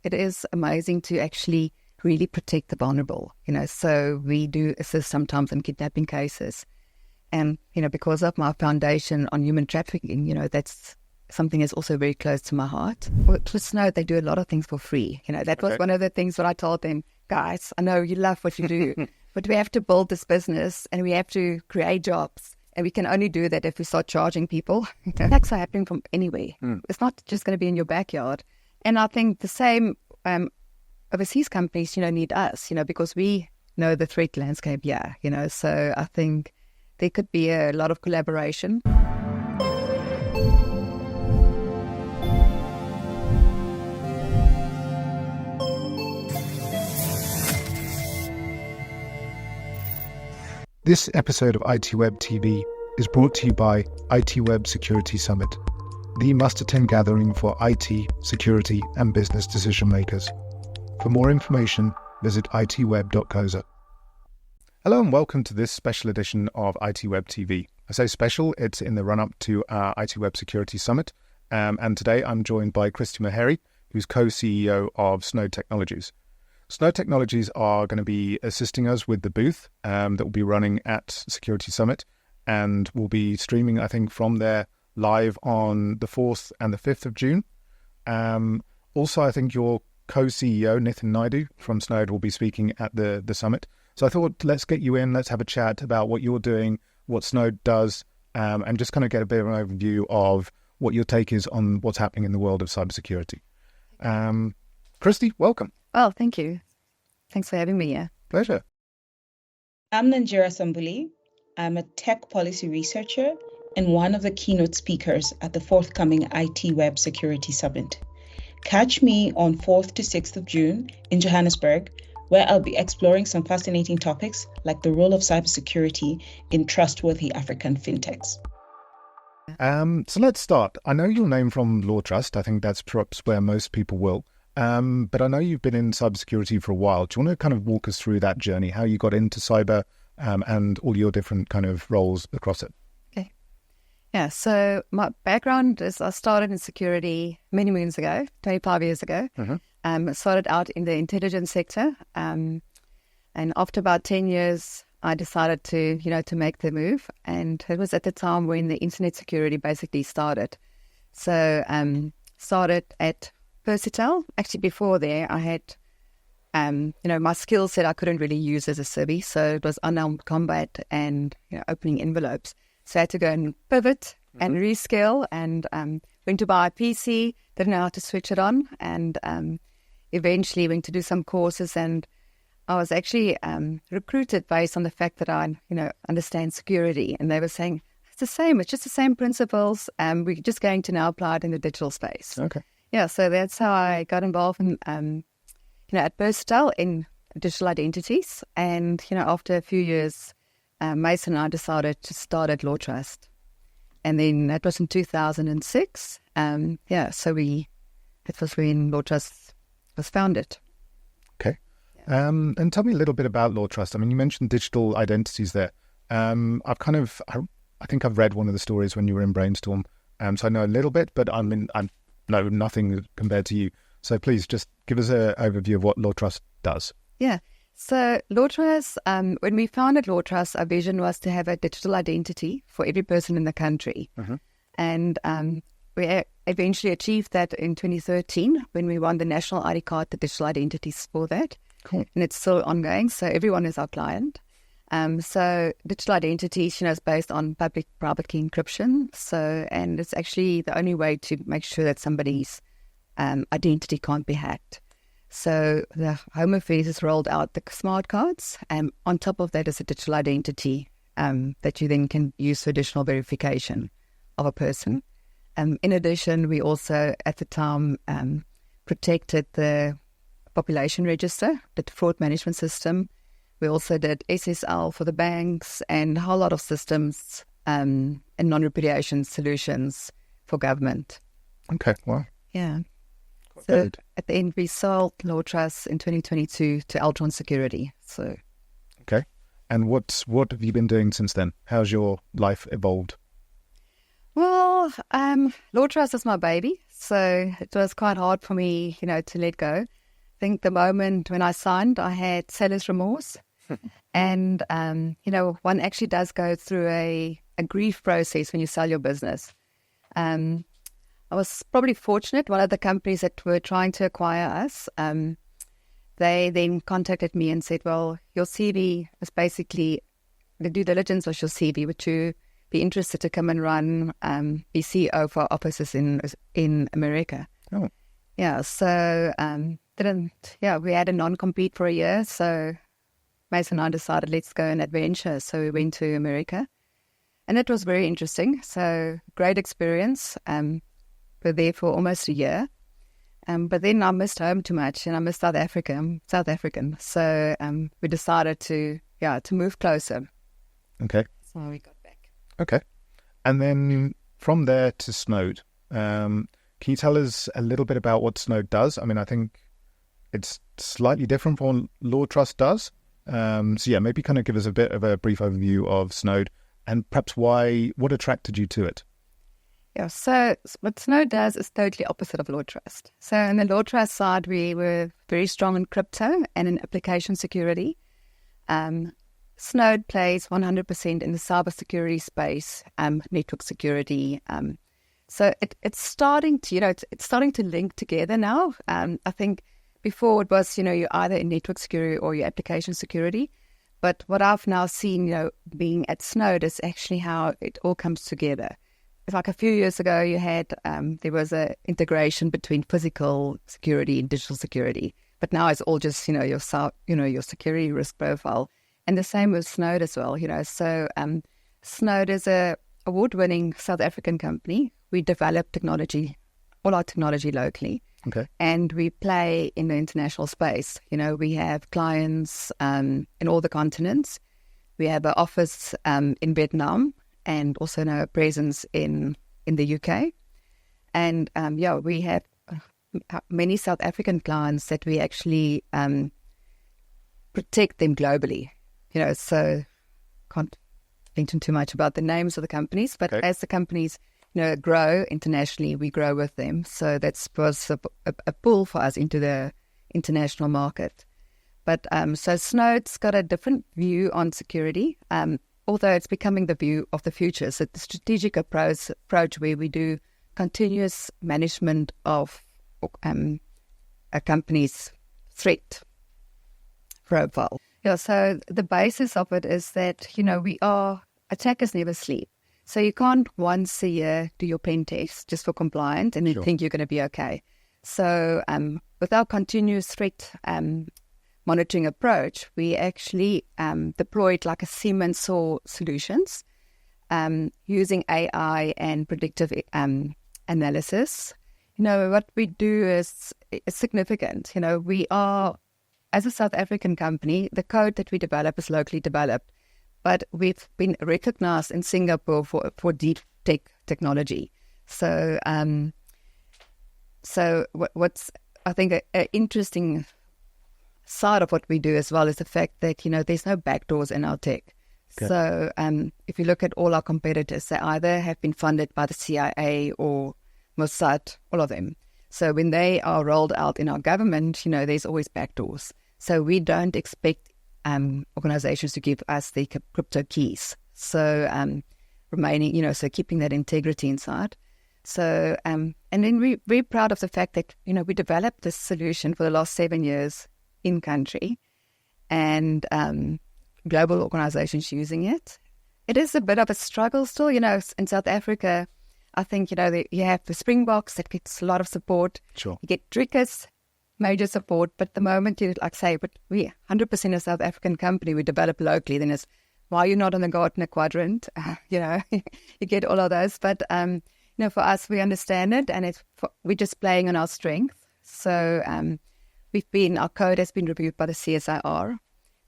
It is amazing to actually really protect the vulnerable, so we do assist sometimes in kidnapping cases. And, because of my foundation on human trafficking, that's something that's also very close to my heart. With Snode, they do a lot of things for free. That was one of the things that I told them, guys, I know you love what you do, but we have to build this business and we have to create jobs. And we can only do that if we start charging people. Attacks are happening from anywhere. It's not just going to be in your backyard. And I think the same overseas companies, need us, because we know the threat landscape, So I think there could be a lot of collaboration. This episode of ITWeb TV is brought to you by ITWeb Security Summit, the must-attend gathering for IT, security and business decision makers. For more information, visit itweb.coza. Hello and welcome to this special edition of ITWeb TV. I say special, it's in the run-up to our ITWeb Security Summit. And today I'm joined by Christi Maherry, who's co-CEO of Snode Technologies. Snode Technologies are going to be assisting us with the booth that will be running at Security Summit, and will be streaming, I think, from there live on the 4th and the 5th of June. Also, I think your co-CEO, Nitin Naidu from Snode, will be speaking at the summit. So I thought, let's get you in, let's have a chat about what you're doing, what Snode does, and just kind of get a bit of an overview of what your take is on what's happening in the world of cybersecurity. Christi, welcome. Oh, thank you. Thanks for having me here. Pleasure. I'm Nanjira Sambuli. I'm a tech policy researcher and one of the keynote speakers at the forthcoming ITWeb Security Summit. Catch me on 4th to 6th of June in Johannesburg, where I'll be exploring some fascinating topics like the role of cybersecurity in trustworthy African fintechs. So let's start. I know your name from LAWTrust. I think that's perhaps where most people will. But I know you've been in cybersecurity for a while. Do you want to kind of walk us through that journey, how you got into cyber and all your different kind of roles across it? Okay. Yeah, so my background is I started in security many moons ago, 25 years ago. I started out in the intelligence sector. And after about 10 years, I decided to make the move. And it was at the time when the internet security basically started. So started at Versatile. Actually, before there, I had, my skill set I couldn't really use as a civvy. So it was unarmed combat and opening envelopes. So I had to go and pivot and reskill, and went to buy a PC, didn't know how to switch it on, and eventually went to do some courses. And I was actually recruited based on the fact that I, understand security. And they were saying, it's the same, it's just the same principles. We're just going to now apply it in the digital space. Okay. Yeah, so that's how I got involved in, at Versatile in digital identities. And, after a few years, Mason and I decided to start at LAWTrust. And then that was in 2006. So it was when LAWTrust was founded. Okay. Yeah. And tell me a little bit about LAWTrust. I mean, you mentioned digital identities there. I think I've read one of the stories when you were in Brainstorm. So I know a little bit, but I know nothing compared to you. So please just give us an overview of what LAWTrust does. Yeah. So LAWTrust, when we founded LAWTrust, our vision was to have a digital identity for every person in the country. And we eventually achieved that in 2013 when we won the National ID Card, the digital identities for that. Cool. And it's still ongoing. So everyone is our client. So digital identities, is based on public-private key encryption. And it's actually the only way to make sure that somebody's identity can't be hacked. So the Home Affairs has rolled out the smart cards, and on top of that is a digital identity that you then can use for additional verification of a person. In addition, we also at the time protected the population register, the fraud management system. We also did SSL for the banks and a whole lot of systems and non-repudiation solutions for government. Okay, wow. Yeah. Quite So good. at the end, we sold LAWTrust in 2022 to Altron Security. So. Okay. And what have you been doing since then? How's your life evolved? Well, LAWTrust is my baby. So it was quite hard for me, to let go. I think the moment when I signed, I had seller's remorse. And, one actually does go through a grief process when you sell your business. I was probably fortunate. One of the companies that were trying to acquire us, they then contacted me and said, well, your CV is basically, the due diligence was your CV. Would you be interested to come and run, be CEO for offices in America? Oh. Yeah, so we had a non-compete for a year. So Mason and I decided, let's go on adventure. So we went to America. And it was very interesting. So great experience. We're there for almost a year. But then I missed home too much, and I missed South Africa. I'm South African. So we decided to move closer. Okay. So we got back. Okay. And then from there to Snode, can you tell us a little bit about what Snode does? I mean, I think it's slightly different from what LAWTrust does. Maybe kind of give us a bit of a brief overview of Snode and perhaps what attracted you to it? Yeah, so what Snode does is totally opposite of LAWTrust. So on the LAWTrust side, we were very strong in crypto and in application security. Snode plays 100% in the cybersecurity space, network security. So it's starting to, it's starting to link together now. I think before it was, you're either in network security or your application security. But what I've now seen, being at Snode is actually how it all comes together. It's like a few years ago, you had there was a integration between physical security and digital security, but now it's all just your security risk profile, and the same with Snode as well. So Snode is a award-winning South African company. We develop all our technology locally, okay, and we play in the international space. We have clients in all the continents. We have an office in Vietnam, and also now a presence in the UK. And we have many South African clients that we actually protect them globally. So can't mention too much about the names of the companies, but okay, as the companies grow internationally, we grow with them. So that's was a pull for us into the international market. But so Snode's got a different view on security. Although it's becoming the view of the future. So the strategic approach where we do continuous management of a company's threat profile. So the basis of it is that, attackers never sleep. So you can't once a year do your pen test just for compliance and then think you're going to be okay. So with our continuous threat monitoring approach, we actually deployed like a cement saw solutions using AI and predictive analysis. What we do is significant. We are, as a South African company, the code that we develop is locally developed, but we've been recognized in Singapore for deep tech technology. So, what's I think an interesting side of what we do as well is the fact that, there's no backdoors in our tech. Okay. So if you look at all our competitors, they either have been funded by the CIA or Mossad, all of them. So when they are rolled out in our government, there's always backdoors. So we don't expect organizations to give us the crypto keys. So remaining, so keeping that integrity inside. So, and then we're very proud of the fact that, we developed this solution for the last 7 years in country, and global organizations using it. It is a bit of a struggle still, in South Africa. I think, you have the Springboks that gets a lot of support. Sure. You get Drickers, major support, but the moment you say, but we 100% a South African company, we develop locally, then it's, why are you not on the Gartner quadrant? You get all of those. But, for us, we understand it, and we're just playing on our strength. So, our code has been reviewed by the CSIR.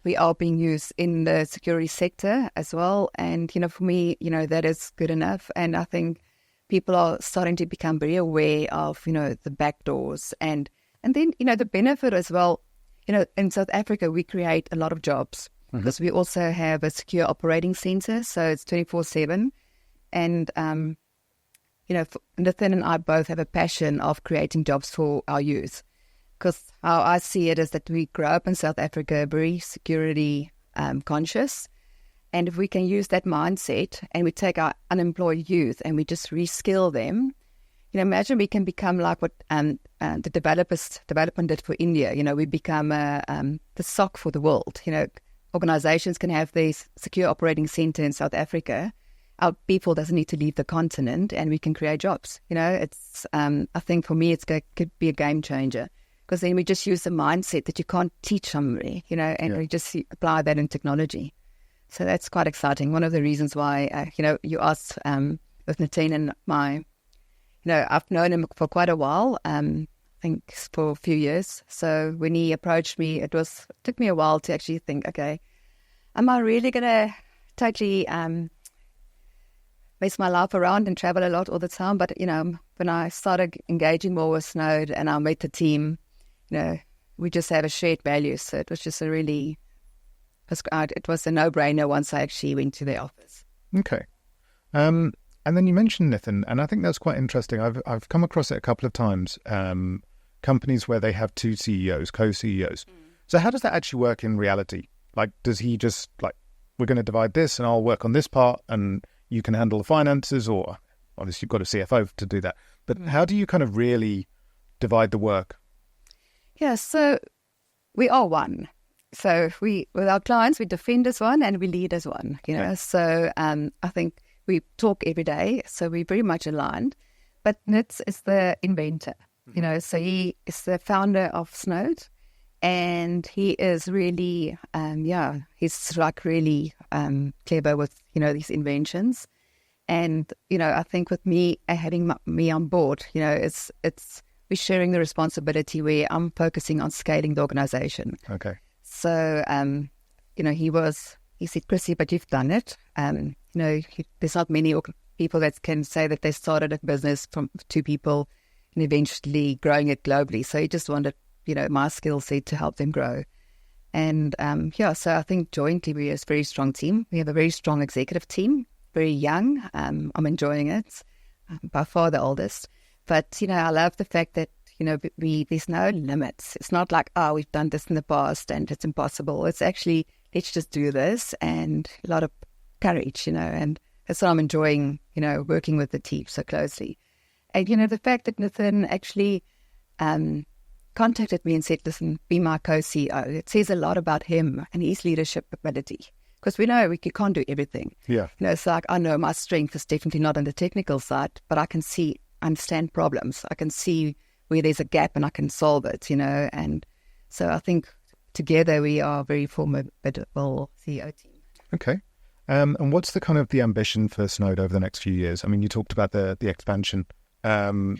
We are being used in the security sector as well. And, for me, that is good enough. And I think people are starting to become very aware of, the backdoors. And then, the benefit as well, in South Africa, we create a lot of jobs because we also have a secure operating center. So it's 24/7. And, Nathan and I both have a passion of creating jobs for our youth. Because how I see it is that we grow up in South Africa very security conscious. And if we can use that mindset and we take our unemployed youth and we just reskill them, imagine we can become like what the development did for India. We become the SOC for the world. Organizations can have this secure operating center in South Africa. Our people doesn't need to leave the continent and we can create jobs. It's I think for me could be a game changer, because then we just use the mindset that you can't teach somebody, and we just apply that in technology. So that's quite exciting. One of the reasons why, you asked with Nathan and I've known him for quite a while, I think for a few years. So when he approached me, it took me a while to actually think, okay, am I really going to totally mess my life around and travel a lot all the time? But, when I started engaging more with Snode and I met the team, we just have a shared value. So it was just it was a no-brainer once I actually went to the office. Okay. And then you mentioned Nathan, and I think that's quite interesting. I've come across it a couple of times, companies where they have two CEOs, co-CEOs. So how does that actually work in reality? Like, does he just, we're going to divide this and I'll work on this part and you can handle the finances, or obviously you've got a CFO to do that. But how do you kind of really divide the work? Yeah, so we are one. So with our clients, we defend as one and we lead as one, Okay. So I think we talk every day, so we're very much aligned. But Nitz is the inventor, so he is the founder of Snode, and he is really, he's really clever with, these inventions. And, I think with me, having me on board, we're sharing the responsibility where I'm focusing on scaling the organization. Okay. So, he said, Christi, but you've done it. There's not many people that can say that they started a business from two people and eventually growing it globally. So he just wanted, my skill set to help them grow. And, so I think jointly we are a very strong team. We have a very strong executive team, very young. I'm enjoying it. By far the oldest. But, I love the fact that, there's no limits. It's not like, we've done this in the past and it's impossible. It's actually, let's just do this, and a lot of courage, and that's what I'm enjoying, working with the team so closely. And, the fact that Nathan actually contacted me and said, listen, be my co-CEO, it says a lot about him and his leadership ability. Because we know you can't do everything. Yeah. It's like, I know my strength is definitely not on the technical side, but I can understand problems. I can see where there's a gap and I can solve it, and so I think together we are a very formidable CEO team. Okay. And what's the kind of the ambition for Snode over the next few years? I mean, you talked about the expansion. Where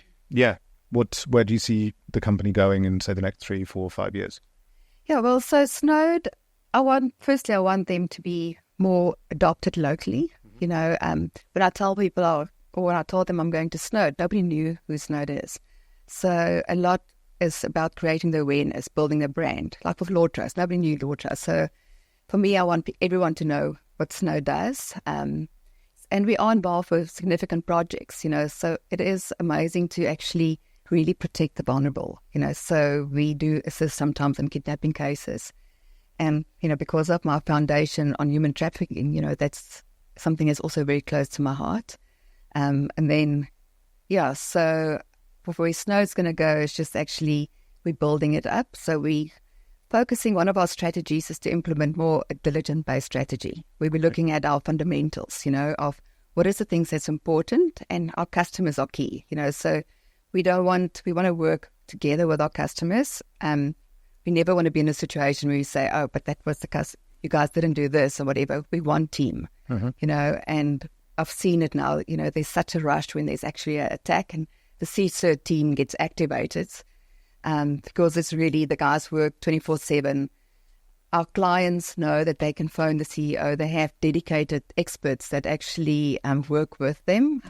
do you see the company going in, say, the next 3, 4, 5 years? Yeah, well, so Snode, I want them to be more adopted locally. When I tell people, or when I told them I'm going to Snode, nobody knew who Snode is. So a lot is about creating the awareness, building the brand. Like with LAWTrust, nobody knew LAWTrust. So for me, I want everyone to know what Snode does. And we are involved with significant projects, so it is amazing to actually really protect the vulnerable, so we do assist sometimes in kidnapping cases. And, because of my foundation on human trafficking, that's something that's also very close to my heart. And then, so where Snode's going to go is just actually we're building it up. So we focusing, one of our strategies is to implement more a diligent-based strategy, where we're looking at our fundamentals, of what is the things that's important, and our customers are key, so we want to work together with our customers. We never want to be in a situation where you say, but that was you guys didn't do this or whatever. We want team, and I've seen it now, there's such a rush when there's actually an attack and the CSIRT team gets activated, because it's really, the guys work 24/7. Our clients know that they can phone the CEO. They have dedicated experts that actually work with them.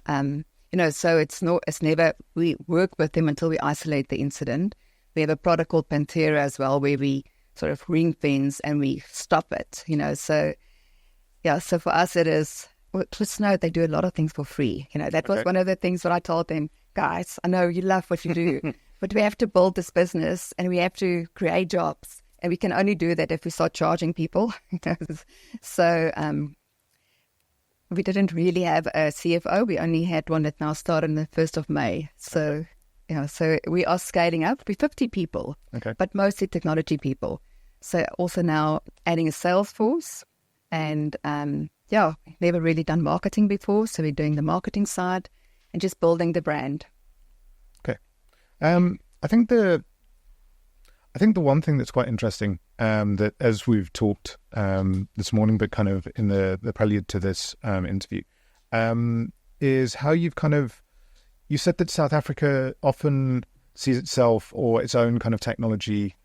So it's never, we work with them until we isolate the incident. We have a product called Panthera as well, where we sort of ring fence and we stop it, so for us it is with Snode, they do a lot of things for free. That was one of the things that I told them, guys, I know you love what you do, but we have to build this business and we have to create jobs. And we can only do that if we start charging people. So we didn't really have a CFO. We only had one that now started on the 1st of May. So, so we are scaling up. We're 50 people, but mostly technology people. So also now adding a sales force and, never really done marketing before. So we're doing the marketing side and just building the brand. Okay. I think the one thing that's quite interesting, that as we've talked this morning, but kind of in the prelude to this interview, is how you said that South Africa often sees itself or its own kind of technology,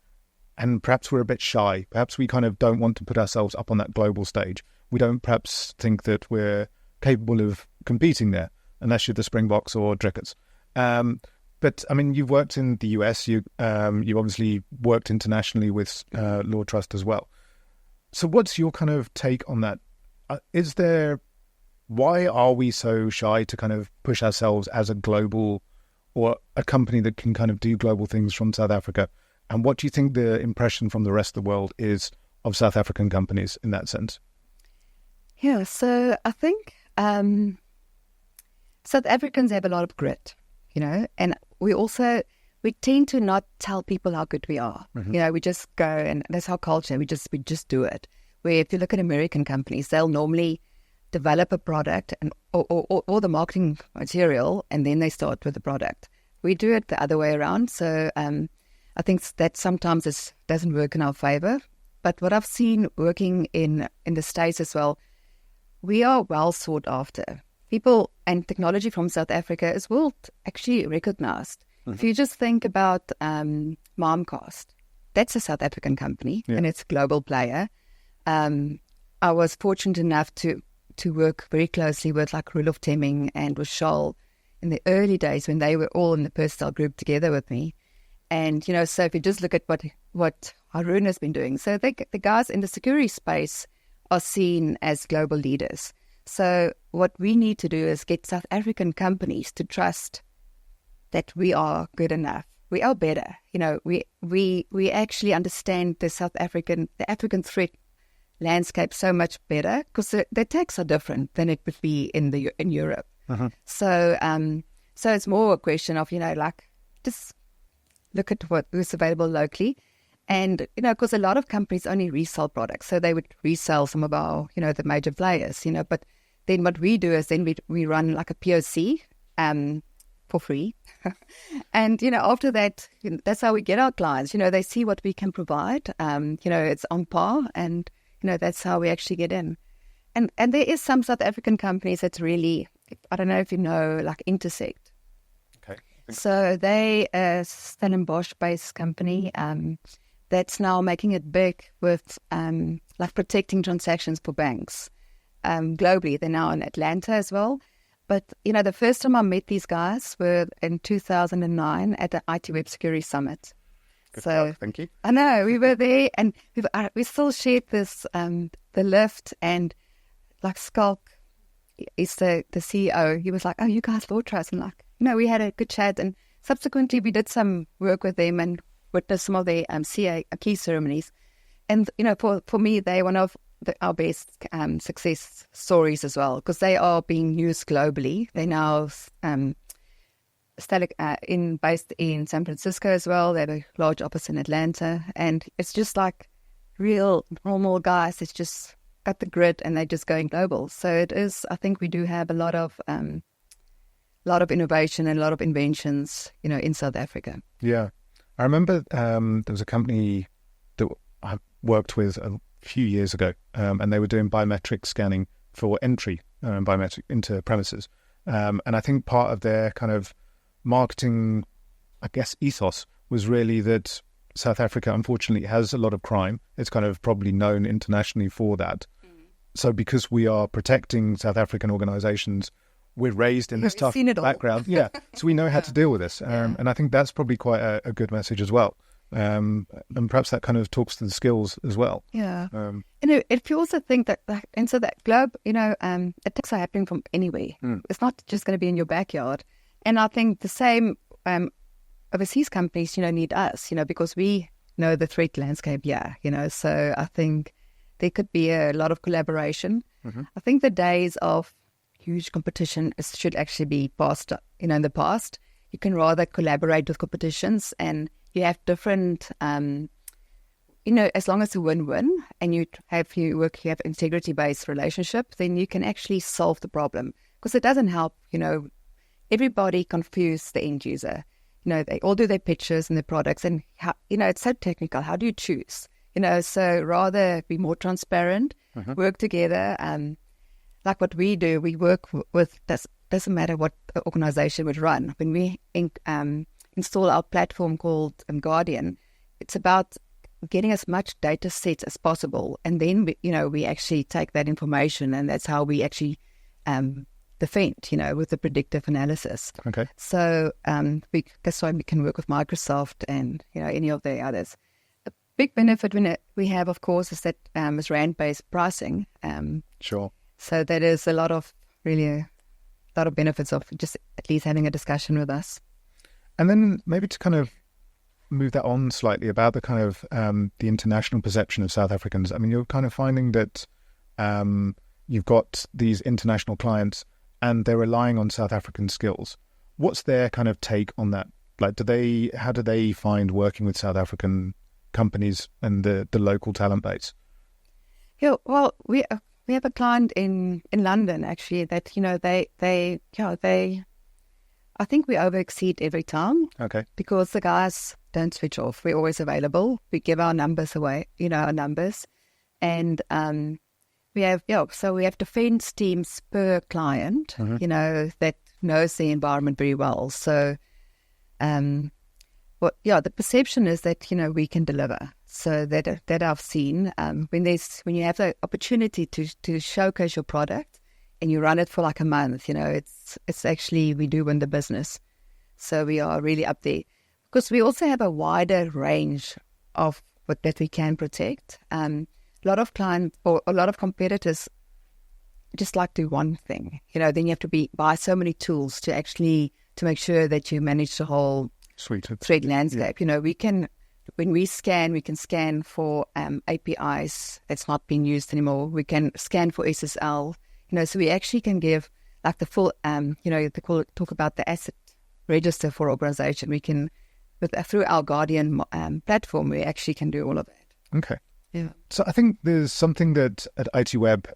and perhaps we're a bit shy. Perhaps we kind of don't want to put ourselves up on that global stage. We don't perhaps think that we're capable of competing there, unless you're the Springboks or Drickers. But I mean, you've worked in the US. You obviously worked internationally with LAWTrust as well. So, what's your kind of take on that? Why are we so shy to kind of push ourselves as a global or a company that can kind of do global things from South Africa? And what do you think the impression from the rest of the world is of South African companies in that sense? Yeah, so I think South Africans have a lot of grit, and we tend to not tell people how good we are. We just go, and that's our culture. We just do it. Where if you look at American companies, they'll normally develop a product and or the marketing material, and then they start with the product. We do it the other way around. So I think that sometimes doesn't work in our favor. But what I've seen working in the States as well, we are well sought after. People and technology from South Africa is world actually recognized. If you just think about Momcast, that's a South African company and it's a global player. I was fortunate enough to work very closely with like Roelof Temming and with Charles in the early days when they were all in the Perstal group together with me. And, so if you just look at what Haroon has been doing, so the guys in the security space are seen as global leaders. So what we need to do is get South African companies to trust that we are good enough. We are better. We actually understand the African threat landscape so much better because the attacks are different than it would be in Europe. So it's more a question of just look at what's available locally. And, because a lot of companies only resell products, so they would resell some of our, the major players, but then what we do is then we run like a POC for free. And, after that, that's how we get our clients. They see what we can provide. It's on par and, that's how we actually get in. And there is some South African companies that's really, I don't know if you know, like Intersect. Okay. So they a Stellenbosch-based company that's now making it big with like protecting transactions for banks globally. They're now in Atlanta as well. But, the first time I met these guys were in 2009 at the ITWeb Security Summit. Good so talk. Thank you. I know, we were there and we still shared this, the lift, and like Skulk is the CEO. He was like, oh, you guys LAWTrust. And we had a good chat. And subsequently we did some work with them and witnessed some of their key ceremonies. And, for me, they're one of our best success stories as well, because they are being used globally. They're now based in San Francisco as well. They have a large office in Atlanta. And it's just like real normal guys. It's just got the grit and they're just going global. So it is, I think we do have a lot of innovation and a lot of inventions, in South Africa. Yeah. I remember there was a company that I worked with a few years ago, and they were doing biometric scanning for entry biometric into premises. And I think part of their kind of marketing, I guess, ethos was really that South Africa, unfortunately, has a lot of crime. It's kind of probably known internationally for that. So because we are protecting South African organizations, we're raised in this tough background. Yeah. So we know how to deal with this. And I think that's probably quite a good message as well. and perhaps that kind of talks to the skills as well. Yeah. If you also think that, and so that globe, attacks are happening from anywhere. It's not just going to be in your backyard. And I think the same overseas companies, need us, because we know the threat landscape. Yeah, so I think there could be a lot of collaboration. I think the days of huge competition should actually be past, in the past. You can rather collaborate with competitions, and you have different, as long as it's a win-win and you have integrity-based relationship, then you can actually solve the problem. Because it doesn't help, everybody confuse the end user. They all do their pitches and their products, and it's so technical. How do you choose? So rather be more transparent, work together. Like what we do, we work with, doesn't matter what organization would run. When we install our platform called Guardian, it's about getting as much data sets as possible. And then, we actually take that information, and that's how we actually defend, with the predictive analysis. Okay. So that's why we can work with Microsoft and, any of the others. A big benefit we have, of course, is that is RAND-based pricing. Sure. So that is a lot of benefits of just at least having a discussion with us. And then maybe to kind of move that on slightly about the kind of the international perception of South Africans. I mean, you're kind of finding that you've got these international clients and they're relying on South African skills. What's their kind of take on that? Like, how do they find working with South African companies and the local talent base? Yeah, well, we have a client in London actually that I think we over exceed every time. Okay. Because the guys don't switch off. We're always available. We give our numbers away, our numbers, and we have defense teams per client, that knows the environment very well. So, the perception is that we can deliver. So that I've seen when you have the opportunity to showcase your product and you run it for like a month, it's actually, we do win the business. So we are really up there because we also have a wider range of what that we can protect. A lot of clients or a lot of competitors just like do one thing, then you have to buy so many tools to make sure that you manage the whole threat landscape. Yeah. When we can scan for APIs that's not being used anymore. We can scan for SSL, so we actually can give like the full, talk about the asset register for organization. We can, through our Guardian platform, we actually can do all of that. Okay. Yeah. So I think there's something that at ITWeb,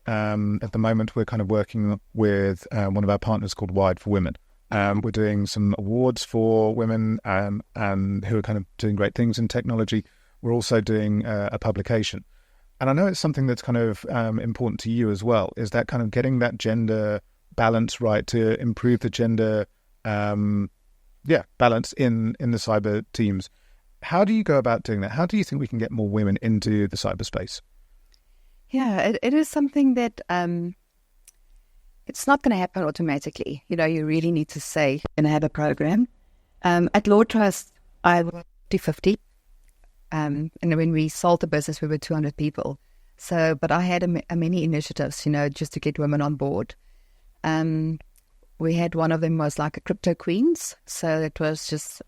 at the moment, we're kind of working with one of our partners called Wired for Women. We're doing some awards for women and who are kind of doing great things in technology. We're also doing a publication. And I know it's something that's kind of important to you as well, is that kind of getting that gender balance right to improve the gender balance in the cyber teams. How do you go about doing that? How do you think we can get more women into the cyberspace? Yeah, it is something that... it's not going to happen automatically. You really need to say, and have a program. At LAWTrust, I was 50. And when we sold the business, we were 200 people. So, but I had many initiatives, just to get women on board. We had one of them was like a crypto queens. So it was just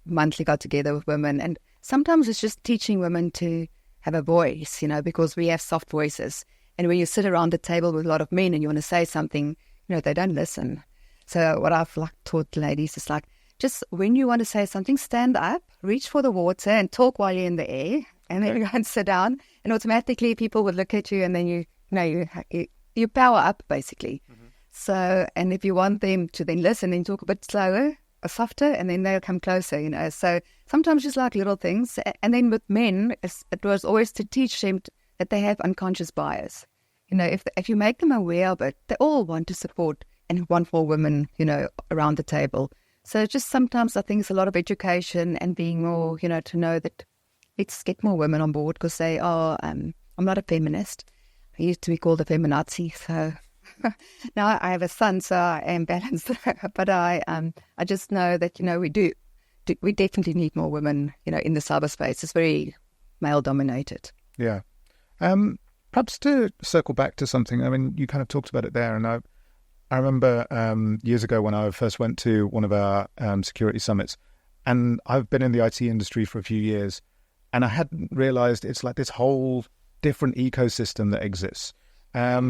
monthly got together with women. And sometimes it's just teaching women to have a voice, because we have soft voices. And when you sit around the table with a lot of men and you want to say something, they don't listen. So what I've taught ladies is just when you want to say something, stand up, reach for the water and talk while you're in the air. And then you go and sit down and automatically people would look at you and then you power up basically. Mm-hmm. So, and if you want them to then listen and talk a bit slower or softer and then they'll come closer, So sometimes just little things. And then with men, it was always to teach them that they have unconscious bias. If you make them aware of it, they all want to support and want more women, around the table. So just sometimes I think it's a lot of education and being more, to know that let's get more women on board because they are, I'm not a feminist. I used to be called a feminazi. So now I have a son, so I am balanced. But I just know that, we do we definitely need more women, in the cyberspace. It's very male dominated. Yeah. Perhaps to circle back to something, I mean, you kind of talked about it there, and I remember years ago when I first went to one of our security summits, and I've been in the IT industry for a few years, and I hadn't realized it's like this whole different ecosystem that exists. I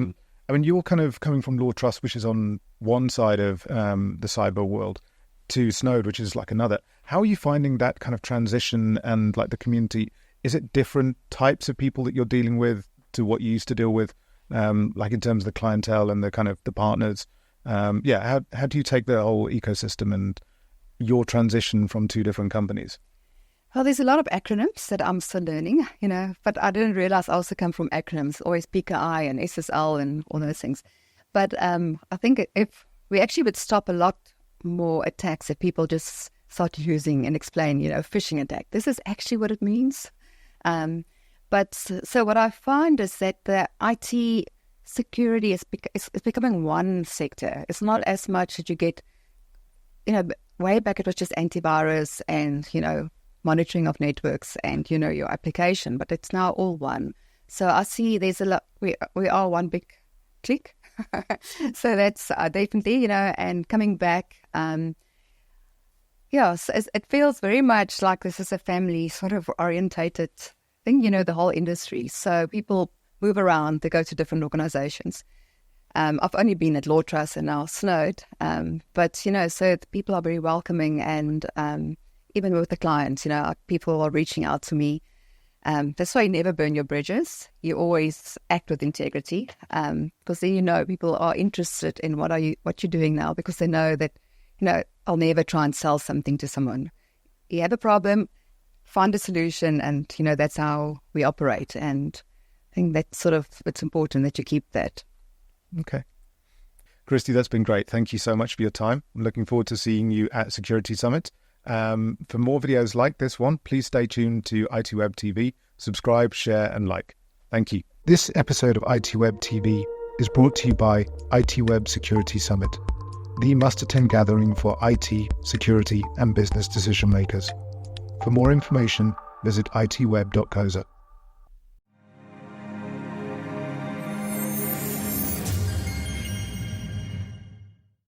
mean, you're kind of coming from LAWTrust, which is on one side of the cyber world, to Snode, which is like another. How are you finding that kind of transition and like the community? Is it different types of people that you're dealing with to what you used to deal with, like in terms of the clientele and the kind of the partners? How do you take the whole ecosystem and your transition from two different companies? Well, there's a lot of acronyms that I'm still learning, but I didn't realize I also come from acronyms, always PKI and SSL and all those things. But I think if we actually would stop a lot more attacks if people just start using and explain, phishing attack. This is actually what it means. But so what I find is that the IT security is becoming one sector. It's not as much that you get, way back it was just antivirus and, monitoring of networks and, your application, but it's now all one. So I see there's a lot, we are one big clique. So that's definitely, and coming back, so it feels very much like this is a family sort of orientated thing, the whole industry. So people move around, they go to different organizations. I've only been at LAWTrust and now Snode, but, so the people are very welcoming and even with the clients, people are reaching out to me. That's why you never burn your bridges. You always act with integrity, because then people are interested in what you're doing now, because they know that I'll never try and sell something to someone. You have a problem, find a solution, and that's how we operate. And I think that's it's important that you keep that. Okay, Christi, that's been great. Thank you so much for your time. I'm looking forward to seeing you at Security Summit. For more videos like this one, please stay tuned to ITWeb TV, subscribe, share, and like. Thank you. This episode of ITWeb TV is brought to you by ITWeb Security Summit, the must-attend gathering for IT, security, and business decision makers. For more information, visit itweb.coza.